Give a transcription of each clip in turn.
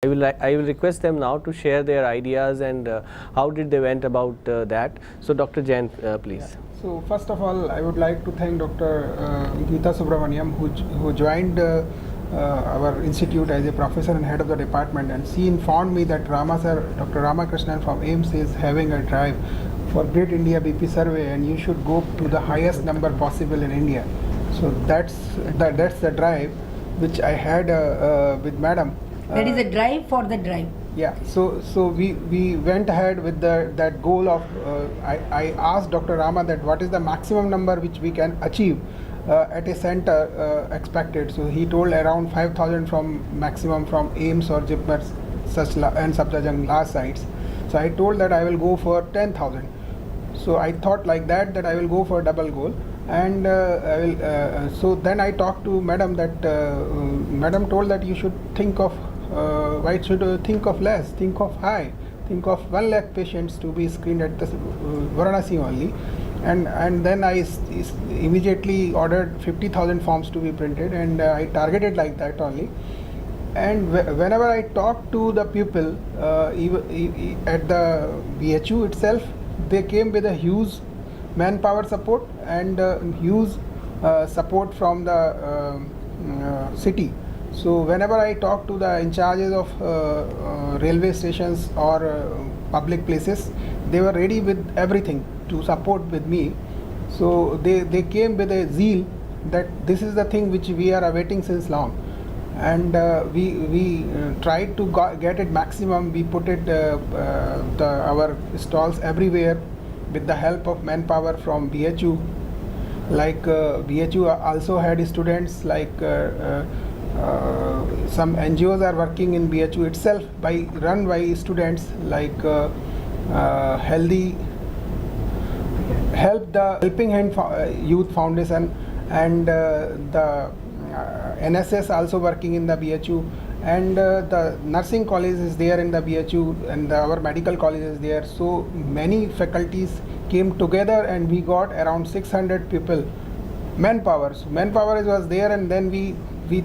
I will request them now to share their ideas and how did they went about that. So Dr. Jain, please. Yeah. So first of all, I would like to thank Dr. Geeta Subramaniam who joined our institute as a professor and head of the department, and she informed me that Dr. Ramakrishnan from AIIMS is having a drive for Great India BP survey, and you should go to the highest number possible in India. So that's the drive which I had with Madam. That is a drive for the drive. Yeah, so we went ahead with that goal of I asked Dr. Rama that what is the maximum number which we can achieve at a center expected. So he told around 5,000 from maximum from AIIMS or JIPMER and Safdarjung last sites. So I told that I will go for 10,000. So I thought like that I will go for double goal, and I will. So then I talked to Madam that Madam told that you should think of. Why should think of less? Think of high. Think of 1 lakh patients to be screened at the Varanasi only, and then I immediately ordered 50,000 forms to be printed, and I targeted like that only. And whenever I talk to the people at the BHU itself, they came with a huge manpower support and huge support from the city. So whenever I talk to the in charges of railway stations or public places, they were ready with everything to support with me. So they came with a zeal that this is the thing which we are awaiting since long, and we tried to get it maximum. We put it our stalls everywhere with the help of manpower from BHU. Like BHU also had students like. Some NGOs are working in BHU itself run by students like Helping Hand Youth Foundation, and the NSS also working in the BHU, and the nursing college is there in the BHU, and our medical college is there. So many faculties came together and we got around 600 people manpower. So manpower was there, and then we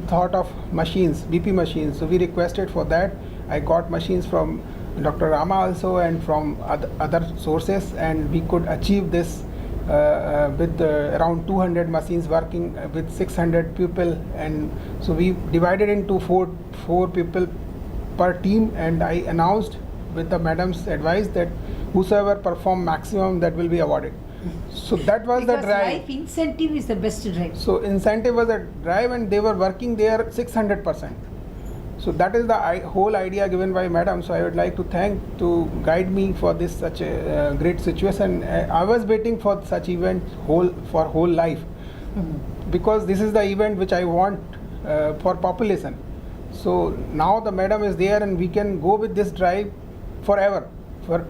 thought of machines, BP machines. So we requested for that. I got machines from Dr. Rama also and from other sources, and we could achieve this with around 200 machines working with 600 people. And so we divided into four people per team, and I announced with the madam's advice that whosoever perform maximum, that will be awarded. So that was because the drive. Life incentive is the best drive. So incentive was a drive, and they were working there 600%. So that is the whole idea given by Madam. So I would like to guide me for this such a great situation. I was waiting for such event for whole life, because this is the event which I want for population. So now the Madam is there, and we can go with this drive forever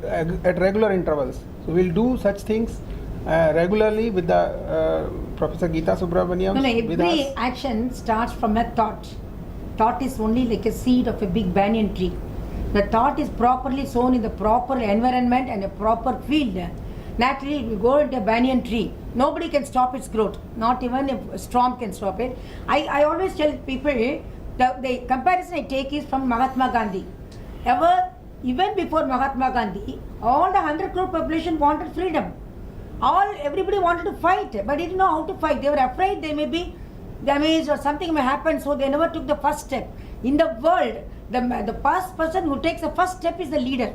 at regular intervals. So we'll do such things regularly with the Professor Geeta Subramaniam. No, every action starts from a thought. Thought is only like a seed of a big banyan tree. The thought is properly sown in the proper environment and a proper field. Naturally, if you go into a banyan tree, nobody can stop its growth. Not even a storm can stop it. I always tell people, the comparison I take is from Mahatma Gandhi. Even before Mahatma Gandhi, all the 100 crore population wanted freedom. Everybody wanted to fight, but didn't know how to fight. They were afraid they may be damaged or something may happen, so they never took the first step. In the world, the first person who takes the first step is the leader.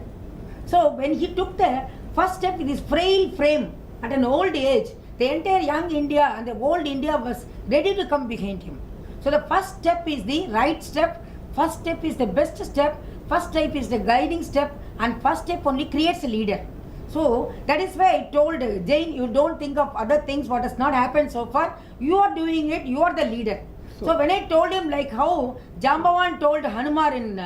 So when he took the first step with his frail frame at an old age, the entire young India and the old India was ready to come behind him. So the first step is the right step, first step is the best step, first step is the guiding step, and first step only creates a leader. So that is why I told Jain, you don't think of other things what has not happened so far. You are doing it, you are the leader. So when I told him like how Jambavan told Hanuman in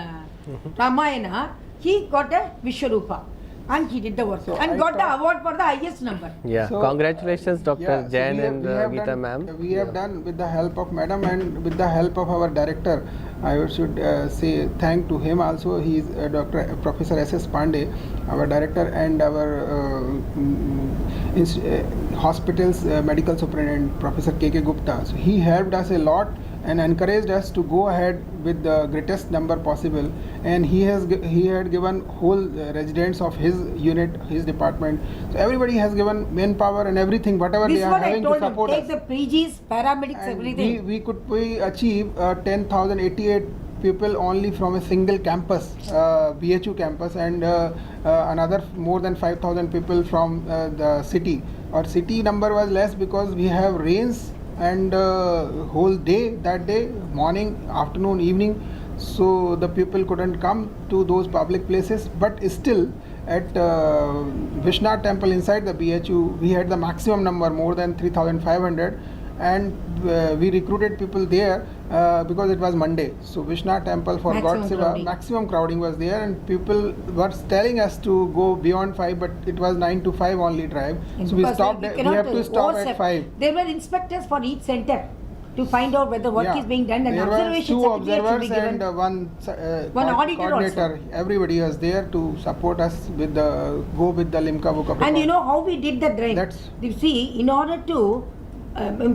Ramayana, he got a Vishwarupa and he did the work and got the award for the highest number. Yeah, so, congratulations Dr. Jain and Geeta ma'am. We have done with the help of Madam and with the help of our director. I should say thank to him also. He is Professor S.S. Pandey, our director, and our hospital's medical superintendent, Professor K.K. Gupta. So he helped us a lot and encouraged us to go ahead with the greatest number possible. And he had given whole residents of his unit, his department. So everybody has given manpower and everything, whatever This they is are what I having to told him. support Take us. the PGs, paramedics, And everything. we achieve 10,088 people only from a single campus, BHU campus, and another more than 5,000 people from the city. Our city number was less because we have rains and whole day that day, morning, afternoon, evening, so the people couldn't come to those public places. But still, at Vishnath temple inside the BHU, we had the maximum number, more than 3,500, and we recruited people there because it was Monday. So Vishnath temple, for Maximum God's sake, crowding. maximum crowding was there, and people were telling us to go beyond 5, but it was 9 to 5 only drive. So we Because stopped. we We cannot have to stop overstep. at 5. There were inspectors for each center to find out whether work Yeah. is being done, and there observation were 2 certificate should be observers given. and One auditor coordinator. Everybody was there to support us with the with the Limca book of And you record. know how we did the drive? That's- You see, in order to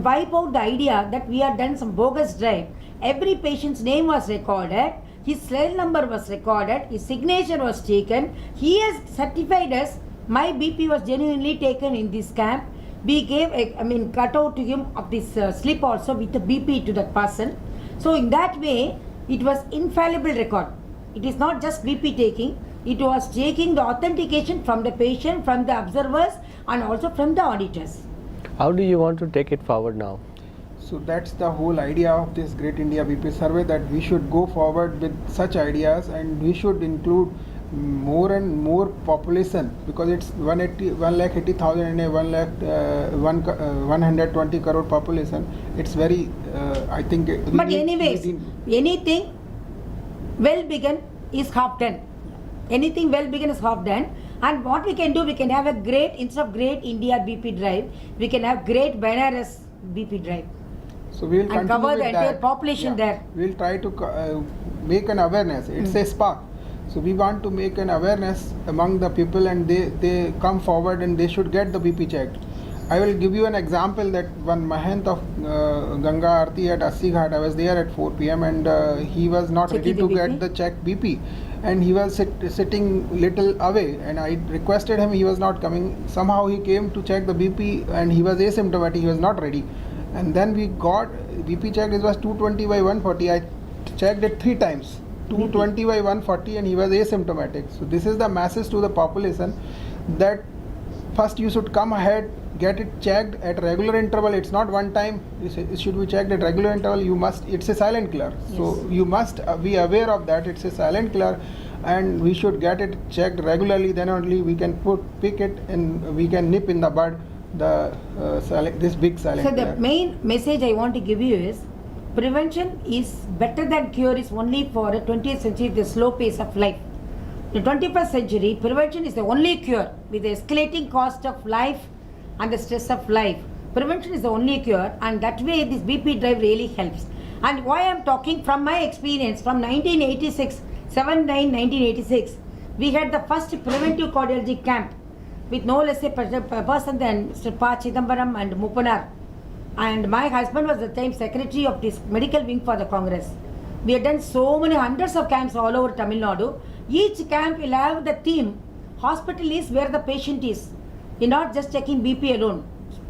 wipe out the idea that we had done some bogus drive, every patient's name was recorded, his cell number was recorded, his signature was taken. He has certified us, my BP was genuinely taken in this camp. We gave, cut out to him of this slip also with the BP to that person. So in that way, it was infallible record. It is not just BP taking, it was taking the authentication from the patient, from the observers, and also from the auditors. How do you want to take it forward now? So that's the whole idea of this Great India BP survey, that we should go forward with such ideas, and we should include more and more population, because it's 1,80,000 and a 120 crore population. It's very, I think. But anyways, anything well begun is half done. Anything well begun is half done. And what we can do, we can have a great, instead of Great India BP drive, we can have Great Benares BP drive. So we will And continue cover with the entire that. population there. We'll try to make an awareness. It's a spark. So we want to make an awareness among the people, and they come forward and they should get the BP checked. I will give you an example that one Mahant of Ganga Aarti at Assi Ghat, I was there at 4 p.m. and he was not Checking ready to the BP? get the checked BP, and he was sitting little away, and I requested him, he was not coming. Somehow he came to check the BP and he was asymptomatic, he was not ready. And then we got BP checked, it was 220 by 140. I checked it 3 times. 220 by 140, and he was asymptomatic. So this is the message to the population, that first you should come ahead, get it checked at regular interval. It's not one time, it should be checked at regular interval. You must, it's a silent killer. So Yes. you must be aware of that. It's a silent killer, and we should get it checked regularly. Then only we can pick it, and we can nip in the bud this big silent So the killer. main message I want to give you is, prevention is better than cure is only for the 20th century, the slow pace of life. The 21st century, prevention is the only cure. With the escalating cost of life and the stress of life, prevention is the only cure, and that way this BP drive really helps. And why I am talking from my experience, from 1986, 7/9/1986, we had the first preventive cardiology camp with no less a person than Mr. Pa Chidambaram and Mupanar. And my husband was at the time secretary of this medical wing for the Congress. We had done so many hundreds of camps all over Tamil Nadu. Each camp will have the theme, hospital is where the patient is. You're not just checking BP alone,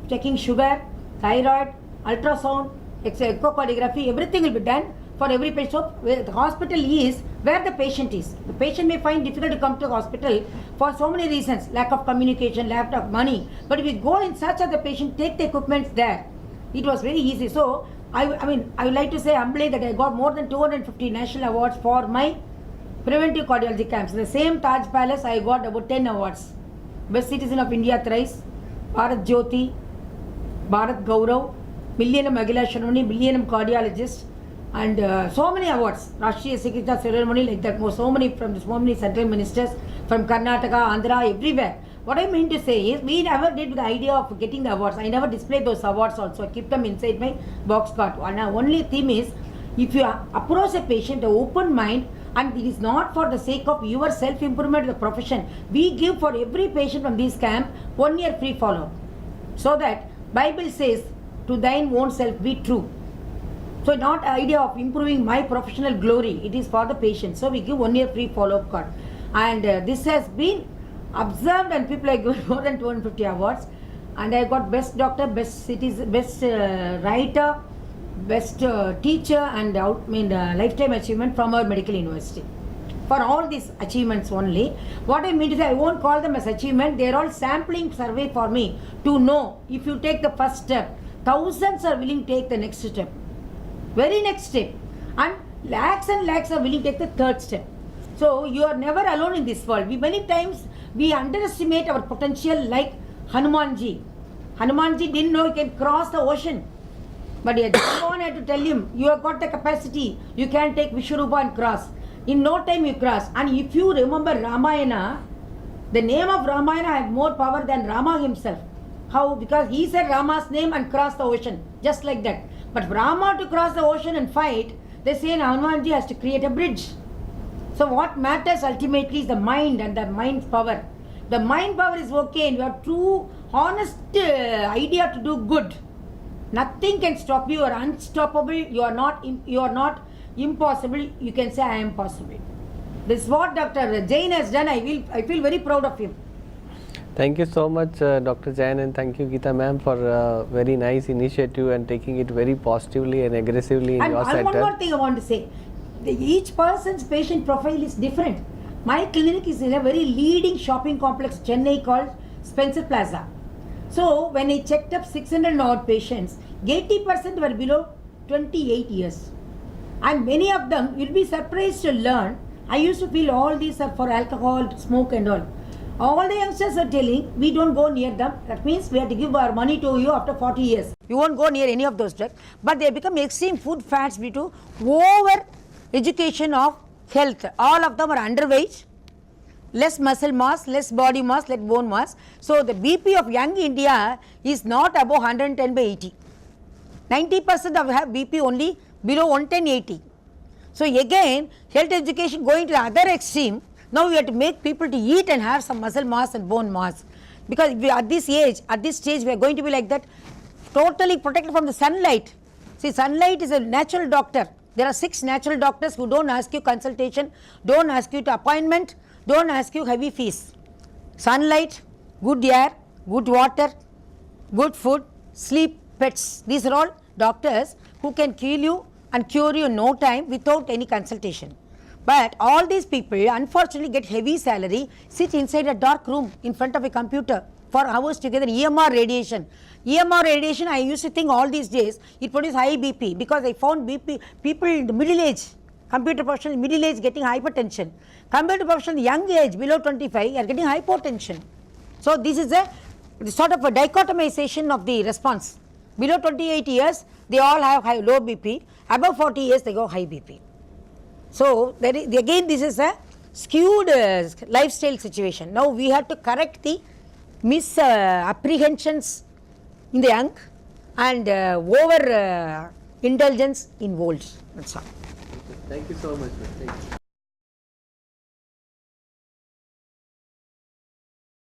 checking sugar, thyroid, ultrasound, echocardiography, everything will be done for every patient. So the hospital is where the patient is. The patient may find difficult to come to the hospital for so many reasons, lack of communication, lack of money. But if we go in search of the patient, take the equipment there, it was very easy. So I would like to say humbly that I got more than 250 national awards for my preventive cardiology camps. In the same Taj Palace, I got about 10 awards. Best Citizen of India thrice, Bharat Jyoti, Bharat Gaurav, Millennium Magila Ceremony, Millennium Cardiologist, and so many awards. Rashtriya Sikita Ceremony, like that, so many from so many central ministers from Karnataka, Andhra, everywhere. What I mean to say is, we never did the idea of getting the awards. I never displayed those awards also. I keep them inside my box cart. And our only theme is, if you approach a patient, an open mind, and it is not for the sake of your self-improvement of the profession. We give for every patient from this camp 1 year free follow. So that Bible says, to thine own self be true. So not idea of improving my professional glory, it is for the patient. So we give 1 year free follow-up card. And this has been observed and people have given more than 250 awards. And I got best doctor, best citizen, best writer, best teacher and lifetime achievement from our medical university. For all these achievements only, what I mean to say, I won't call them as achievement, they are all sampling survey for me to know if you take the first step, thousands are willing to take the next step, very next step, and lakhs are willing to take the third step. So you are never alone in this world. Many times we underestimate our potential, like Hanumanji. Hanumanji didn't know he can cross the ocean. But Jawan had to tell him, you have got the capacity, you can take Vishwarupa and cross. In no time you cross. And if you remember Ramayana, the name of Ramayana had more power than Rama himself. How? Because he said Rama's name and crossed the ocean, just like that. But Rama to cross the ocean and fight, they say Hanumanji has to create a bridge. So what matters ultimately is the mind and the mind's power. The mind power is okay and you have true, honest idea to do good. Nothing can stop you. You are unstoppable. You are not impossible. You can say I am possible. This is what Dr. Jain has done. I feel very proud of him. Thank you so much, Dr. Jain, and thank you, Geeta ma'am, for a very nice initiative and taking it very positively and aggressively in your center. And one more thing I want to say. Each person's patient profile is different. My clinic is in a very leading shopping complex, Chennai, called Spencer Plaza. So when I checked up 600 odd patients, 80% were below 28 years. And many of them, you'll be surprised to learn, I used to feel all these are for alcohol, smoke and all. All the youngsters are telling, we don't go near them. That means we have to give our money to you after 40 years. You won't go near any of those drugs. But they become extreme food fads due to over education of health. All of them are underweight, less muscle mass, less body mass, less bone mass. So the BP of young India is not above 110 by 80. 90% of have BP only below 110/80. So again, health education going to the other extreme. Now we have to make people to eat and have some muscle mass and bone mass. Because we, at this age, at this stage, we are going to be like that, totally protected from the sunlight. See, sunlight is a natural doctor. There are 6 natural doctors who don't ask you consultation, don't ask you to appointment, don't ask you heavy fees. Sunlight, good air, good water, good food, sleep, pets. These are all doctors who can kill you and cure you in no time without any consultation. But all these people unfortunately get heavy salary, sit inside a dark room in front of a computer for hours together. EMR radiation. EMR radiation, I used to think all these days it produces high BP because I found BP people in the middle age, computer professional middle age getting hypertension. Computer professional young age below 25 are getting hypotension. So this is a sort of a dichotomization of the response. Below 28 years they all have low BP, above 40 years they go high BP. So there is, again this is a skewed lifestyle situation. Now we have to correct the misapprehensions in the young and over indulgence in old. That's all. Thank you so much. Thank you.